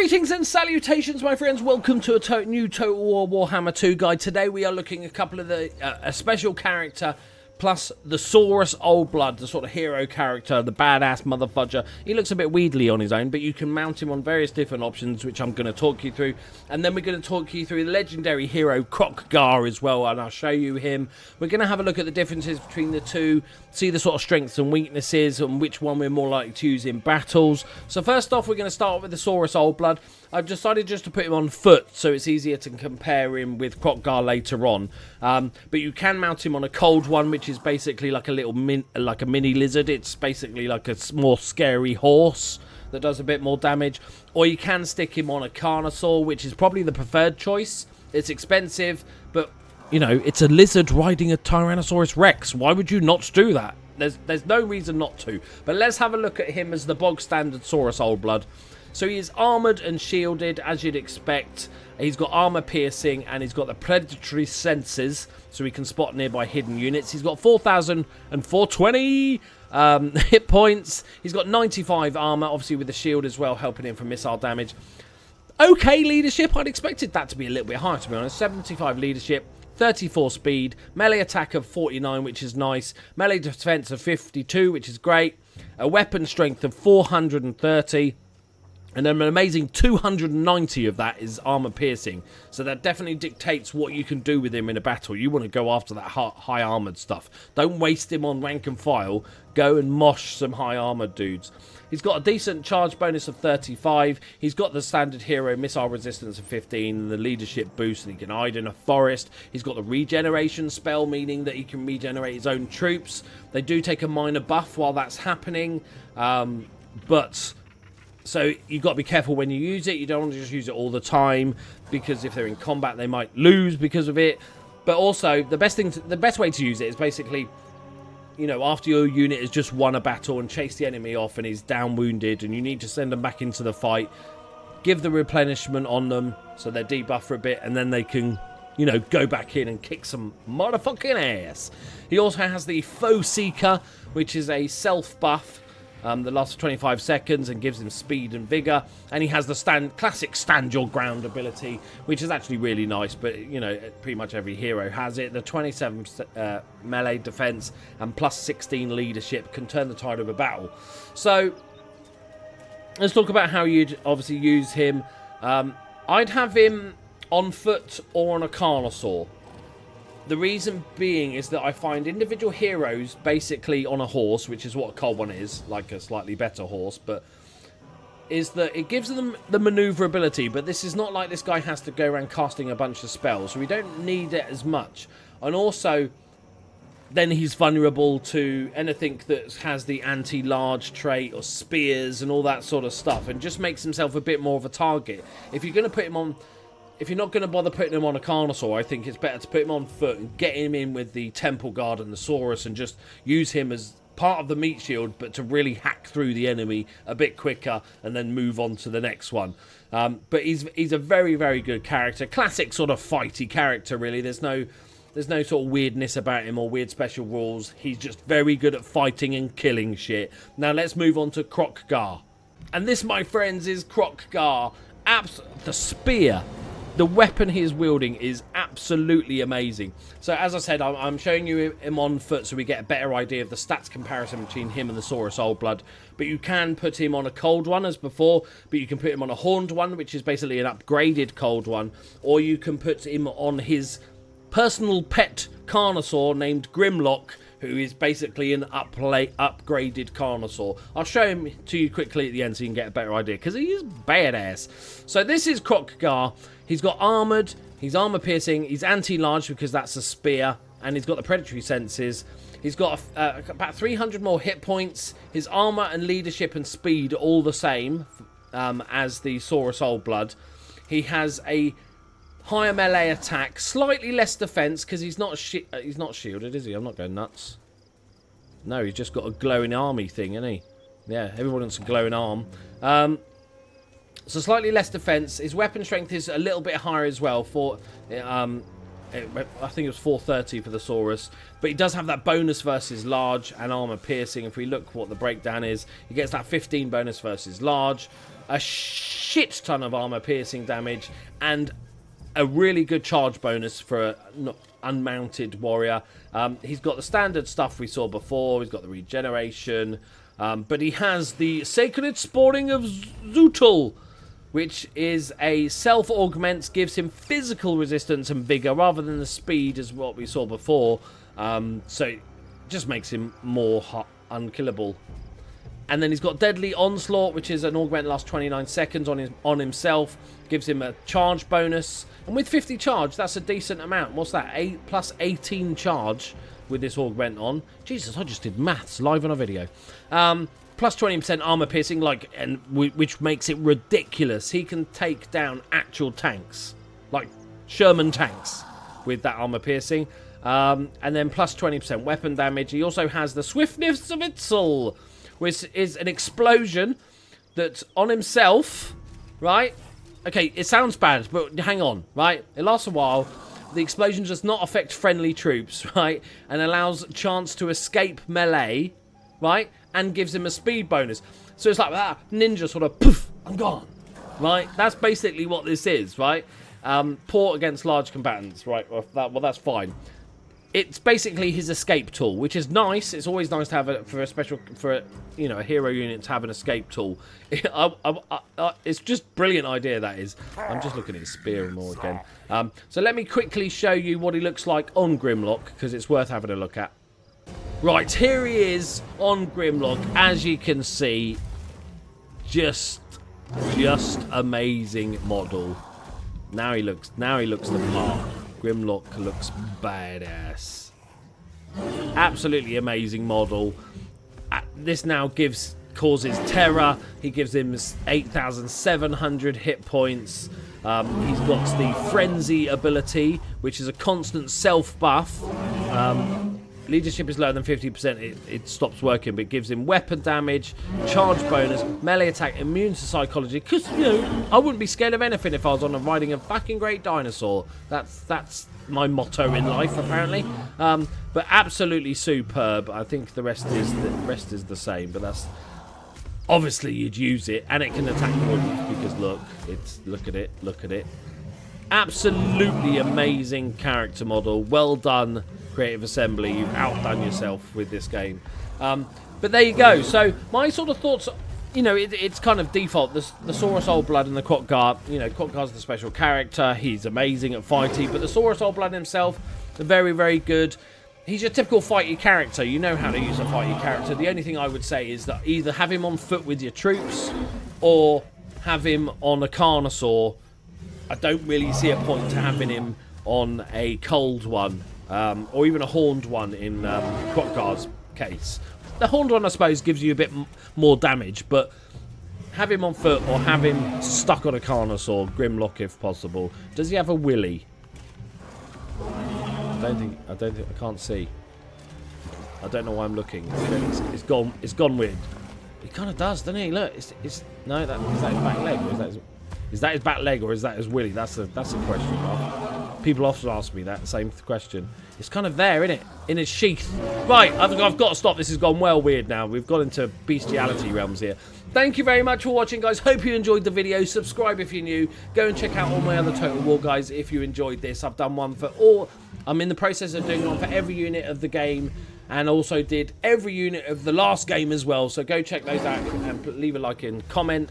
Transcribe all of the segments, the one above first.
Greetings and salutations, my friends. Welcome to a new Total War Warhammer 2 guide. Today we are looking at a couple of a special character plus the Saurus Old Blood, the sort of hero character, the badass motherfudger. He looks a bit wheedly on his own, but you can mount him on various different options, which I'm going to talk you through. And then we're going to talk you through the legendary hero Kroq-Gar as well, and I'll show you him. We're going to have a look at the differences between the two, see the sort of strengths and weaknesses, and which one we're more likely to use in battles. So first off, we're going to start with the Saurus Old Blood. I've decided just to put him on foot, so it's easier to compare him with Kroq-Gar later on. But you can mount him on a cold one, which is basically like a little mini lizard. It's basically like a more scary horse that does a bit more damage. Or you can stick him on a Carnosaur, which is probably the preferred choice. It's expensive, but you know, it's a lizard riding a Tyrannosaurus Rex. Why would you not do that? There's no reason not to. But let's have a look at him as the bog standard Saurus Old Blood. So he is armoured and shielded, as you'd expect. He's got armour piercing, and he's got the predatory senses, so he can spot nearby hidden units. He's got 4,420 hit points. He's got 95 armour, obviously with the shield as well, helping him from missile damage. Okay, leadership. I'd expected that to be a little bit higher, to be honest. 75 leadership. 34 speed, melee attack of 49, which is nice, melee defense of 52, which is great, a weapon strength of 430, and then an amazing 290 of that is armor piercing. So that definitely dictates what you can do with him in a battle. You want to go after that high armored stuff. Don't waste him on rank and file. Go and mosh some high armored dudes. He's got a decent charge bonus of 35. He's got the standard hero missile resistance of 15 and the leadership boost, and he can hide in a forest. He's got the regeneration spell, meaning that he can regenerate his own troops. They do take a minor buff while that's happening, so you've got to be careful when you use it. You don't want to just use it all the time, because if they're in combat, they might lose because of it. But also, the best way to use it is basically, you know, after your unit has just won a battle and chased the enemy off and is down wounded, and you need to send them back into the fight, give the replenishment on them so they're debuffed for a bit, and then they can, you know, go back in and kick some motherfucking ass. He also has the Foe Seeker, which is a self buff that lasts for 25 seconds and gives him speed and vigor, and he has the classic stand your ground ability, which is actually really nice, but you know, pretty much every hero has it. The 27 melee defense and plus 16 leadership can turn the tide of a battle. So let's talk about how you'd obviously use him. I'd have him on foot or on a Carnosaur. The reason being is that I find individual heroes basically on a horse, which is what a cold one is, like a slightly better horse, but is that it gives them the maneuverability, but this is not like this guy has to go around casting a bunch of spells, so we don't need it as much. And also, then he's vulnerable to anything that has the anti-large trait or spears and all that sort of stuff, and just makes himself a bit more of a target. If you're going to put him on... If you're not going to bother putting him on a Carnosaur, I think it's better to put him on foot and get him in with the Temple Guard and the Saurus and just use him as part of the meat shield, but to really hack through the enemy a bit quicker and then move on to the next one. But he's a very, very good character. Classic sort of fighty character, really. There's no sort of weirdness about him or weird special rules. He's just very good at fighting and killing shit. Now let's move on to Kroq-Gar. And this, my friends, is Kroq-Gar. The spear. The weapon he is wielding is absolutely amazing. So as I said, I'm showing you him on foot so we get a better idea of the stats comparison between him and the Saurus Old Blood. But you can put him on a cold one as before, but you can put him on a horned one, which is basically an upgraded cold one, or you can put him on his personal pet Carnosaur named Grimlock, who is basically an upgraded Carnosaur. I'll show him to you quickly at the end so you can get a better idea, because he is badass. So this is Kroq-Gar. He's got armoured, he's armour piercing, he's anti-large because that's a spear, and he's got the predatory senses. He's got about 300 more hit points. His armour and leadership and speed are all the same as the Saurus Old Blood. He has a higher melee attack, slightly less defense because he's not shielded, is he? I'm not going nuts. No, he's just got a glowing army thing, isn't he? Yeah, everyone wants a glowing arm. So slightly less defense. His weapon strength is a little bit higher as well. I think it was 430 for the Saurus, but he does have that bonus versus large and armor piercing. If we look what the breakdown is, he gets that 15 bonus versus large, a shit ton of armor piercing damage, and a really good charge bonus for an unmounted warrior. He's got the standard stuff we saw before. He's got the regeneration, but he has the Sacred Sporting of Zootul, which is a self-augments, gives him physical resistance and vigor rather than the speed as what we saw before. So it just makes him more unkillable. And then he's got Deadly Onslaught, which is an augment lasts 29 seconds on himself. Gives him a charge bonus. And with 50 charge, that's a decent amount. What's that? 8 plus 18 charge with this augment on. Jesus, I just did maths live on a video. Plus 20% armor piercing, which makes it ridiculous. He can take down actual tanks, like Sherman tanks, with that armor piercing. And then plus 20% weapon damage. He also has the Swiftness of Itzel, which is an explosion that's on himself, right? Okay, it sounds bad, but hang on, right? It lasts a while. The explosion does not affect friendly troops, right? And allows a chance to escape melee, right? And gives him a speed bonus. So it's like that ninja sort of, poof, I'm gone, right? That's basically what this is, right? Poor against large combatants, right? Well, that's fine. It's basically his escape tool, which is nice. It's always nice to have it for a hero unit to have an escape tool. It's just brilliant idea, that is. I'm just looking at his spear more again. So let me quickly show you what he looks like on Grimlock, because it's worth having a look at. Right, here he is on Grimlock. As you can see, just amazing model. Now he looks the part. Grimlock looks badass. Absolutely amazing model. This now causes terror. He gives him 8,700 hit points. He's got the Frenzy ability, which is a constant self buff. Leadership is lower than 50%. It stops working, but it gives him weapon damage, charge bonus, melee attack, immune to psychology. Because, I wouldn't be scared of anything if I was riding a fucking great dinosaur. That's my motto in life, apparently. But absolutely superb. I think the rest is the same, but that's obviously you'd use it, and it can attack points because look at it. Absolutely amazing character model. Well done, Creative Assembly. You've outdone yourself with this game. But there you go. So my sort of thoughts, it's kind of default. The Saurus Old Blood and the Kroq-Gar. Kroq-Gar's the special character. He's amazing at fighting. But the Saurus Old Blood himself, very, very good. He's your typical fighty character. You know how to use a fighty character. The only thing I would say is that either have him on foot with your troops or have him on a Carnosaur. I don't really see a point to having him on a cold one, or even a horned one in Kroq-Gar's case. The horned one, I suppose, gives you a bit more damage, but have him on foot or have him stuck on a Carnosaur, Grimlock if possible. Does he have a willy? I can't see. I don't know why I'm looking. It's gone weird. He kind of does, doesn't he? Look, is that his back leg, or is that his back leg, or is that his willy? That's a question mark. People often ask me that same question. It's kind of there, isn't it? In its sheath. Right, I've got to stop. This has gone well weird now. We've got into bestiality realms here. Thank you very much for watching, guys. Hope you enjoyed the video. Subscribe if you're new. Go and check out all my other Total War guys if you enjoyed this. I've done one for all. I'm in the process of doing one for every unit of the game, and also did every unit of the last game as well. So go check those out and leave a like and comment.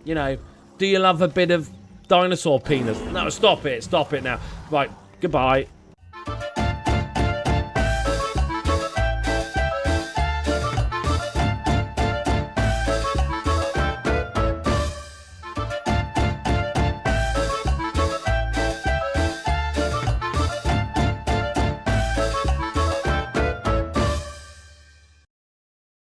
Do you love a bit of dinosaur penis? No, stop it now. Right, goodbye.